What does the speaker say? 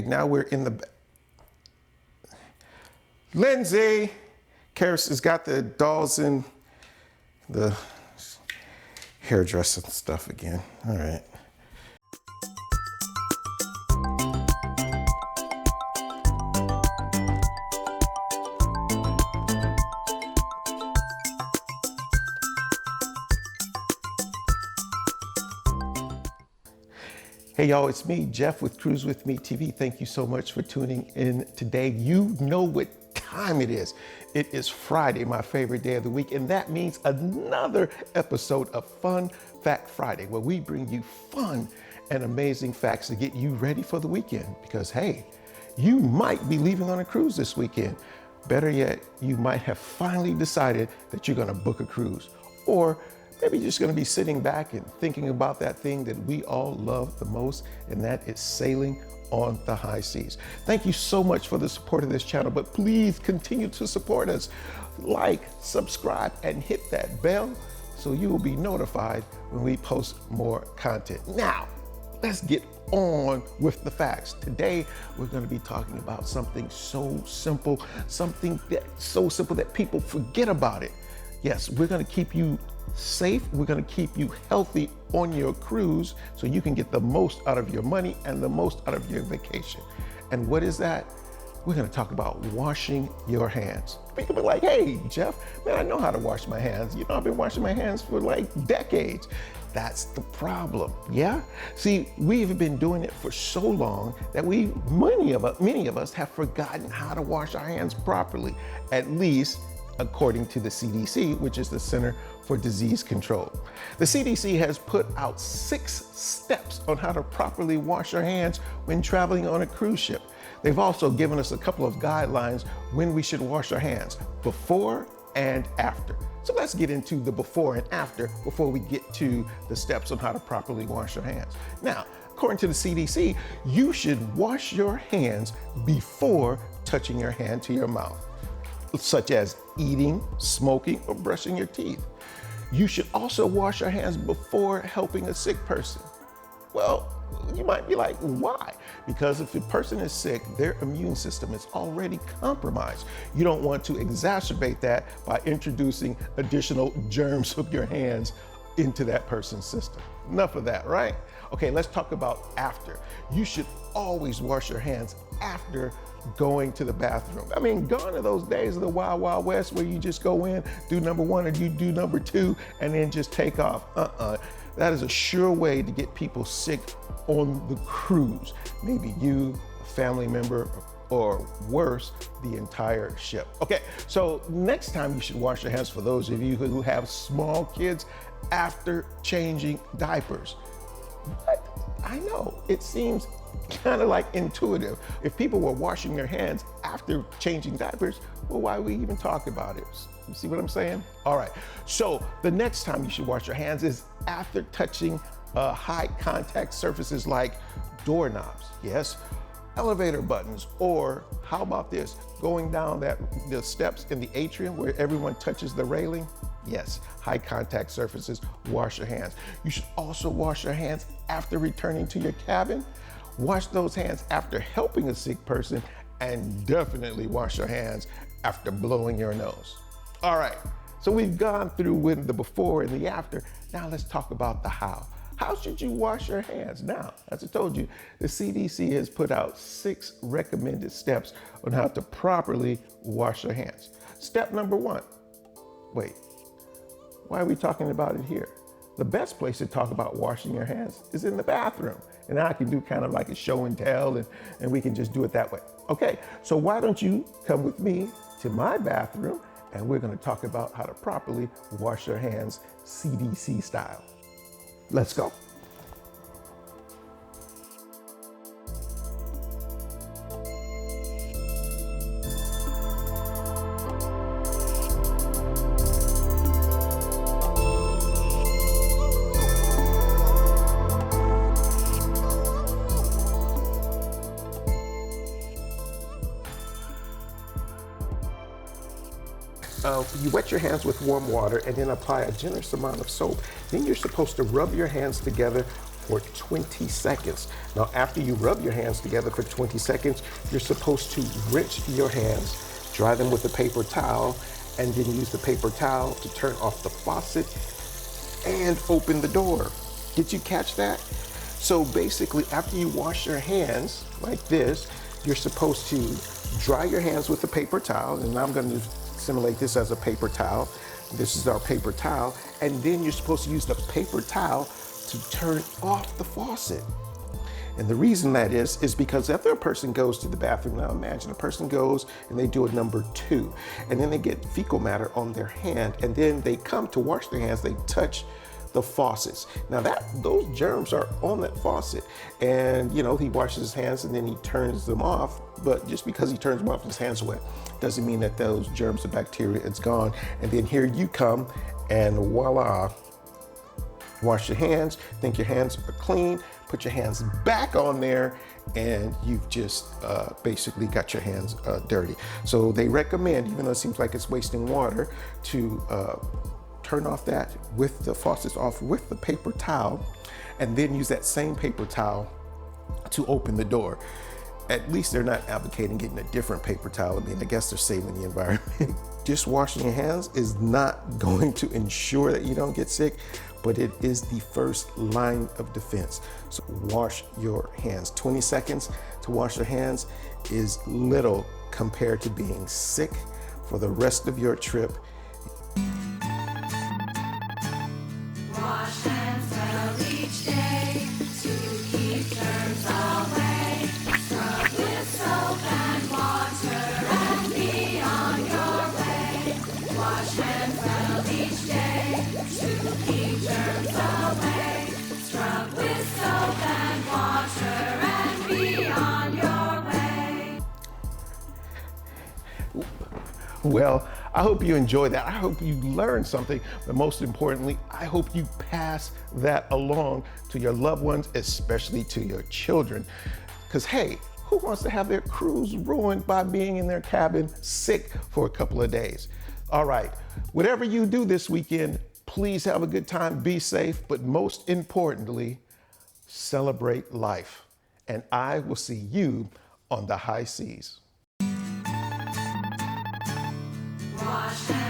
Now we're in the... Lindsay! Karis has got the dolls in the hairdressing stuff again. All right. Hey y'all, it's me, Jeff with Cruise With Me TV. Thank you so much for tuning in today. You know what time it is. It is Friday, my favorite day of the week, and that means another episode of Fun Fact Friday, where we bring you fun and amazing facts to get you ready for the weekend. Because hey, you might be leaving on a cruise this weekend. Better yet, you might have finally decided that you're gonna book a cruise. Or maybe you're just gonna be sitting back and thinking about that thing that we all love the most, and that is sailing on the high seas. Thank you so much for the support of this channel, but please continue to support us. Like, subscribe, and hit that bell so you will be notified when we post more content. Now, let's get on with the facts. Today, we're gonna be talking about something so simple, that people forget about it. Yes, we're gonna keep you safe. We're gonna keep you healthy on your cruise so you can get the most out of your money and the most out of your vacation. And what is that? We're gonna talk about washing your hands. People be like, hey, Jeff, man, I know how to wash my hands. You know, I've been washing my hands for like decades. That's the problem, yeah? See, we've been doing it for so long that many of us have forgotten how to wash our hands properly, at least according to the CDC, which is the Center for Disease Control. The CDC has put out 6 steps on how to properly wash your hands when traveling on a cruise ship. They've also given us a couple of guidelines when we should wash our hands, before and after. So let's get into the before and after before we get to the steps on how to properly wash your hands. Now, according to the CDC, you should wash your hands before touching your hand to your mouth, such as eating, smoking, or brushing your teeth. You should also wash your hands before helping a sick person. Well, you might be like, why? Because if a person is sick, their immune system is already compromised. You don't want to exacerbate that by introducing additional germs of your hands into that person's system. Enough of that, right? Okay, let's talk about after. You should always wash your hands after going to the bathroom. I mean, gone are those days of the Wild Wild West where you just go in, do number 1, or you do number 2, and then just take off. That is a sure way to get people sick on the cruise. Maybe you, a family member, or worse, the entire ship. Okay, so next time you should wash your hands, for those of you who have small kids, after changing diapers. What? I know, it seems kind of like intuitive. If people were washing their hands after changing diapers, well, why we even talk about it? You see what I'm saying? All right, so the next time you should wash your hands is after touching high contact surfaces like doorknobs, yes, elevator buttons, or how about this, going down the steps in the atrium where everyone touches the railing. Yes, high contact surfaces, wash your hands. You should also wash your hands after returning to your cabin. Wash those hands after helping a sick person, and definitely wash your hands after blowing your nose. All right, so we've gone through with the before and the after. Now let's talk about the how. How should you wash your hands? Now, as I told you, the CDC has put out 6 recommended steps on how to properly wash your hands. Step number 1, wait, why are we talking about it here? The best place to talk about washing your hands is in the bathroom. And I can do kind of like a show and tell, and we can just do it that way. Okay, so why don't you come with me to my bathroom, and we're gonna talk about how to properly wash your hands CDC style. Let's go. You wet your hands with warm water and then apply a generous amount of soap. Then you're supposed to rub your hands together for 20 seconds. Now, after you rub your hands together for 20 seconds, you're supposed to rinse your hands, dry them with a paper towel, and then use the paper towel to turn off the faucet and open the door. Did you catch that? So basically, after you wash your hands like this, you're supposed to dry your hands with a paper towel, and I'm going to simulate this as a paper towel. This is our paper towel, and then you're supposed to use the paper towel to turn off the faucet. And the reason that is because after a person goes to the bathroom, now imagine a person goes and they do a number 2, and then they get fecal matter on their hand, and then they come to wash their hands, they touch the faucets. Now those germs are on that faucet, and he washes his hands and then he turns them off, but just because he turns them off, his hands wet, doesn't mean that those germs or bacteria, it's gone. And then here you come and voila, wash your hands, think your hands are clean, put your hands back on there, and you've just basically got your hands dirty. So they recommend, even though it seems like it's wasting water, to turn off that with the faucets off with the paper towel, and then use that same paper towel to open the door. At least they're not advocating getting a different paper towel. I mean, I guess they're saving the environment. Just washing your hands is not going to ensure that you don't get sick, but it is the first line of defense. So wash your hands. 20 seconds to wash your hands is little compared to being sick for the rest of your trip. Wash hands well each day to keep germs away. Scrub with soap and water and be on your way. Wash hands well each day to keep germs away. Scrub with soap and water and be on your way. Well, I hope you enjoyed that. I hope you learned something, but most importantly, I hope you pass that along to your loved ones, especially to your children. Because hey, who wants to have their cruise ruined by being in their cabin sick for a couple of days? All right, whatever you do this weekend, please have a good time, be safe, but most importantly, celebrate life. And I will see you on the high seas. Wash hands.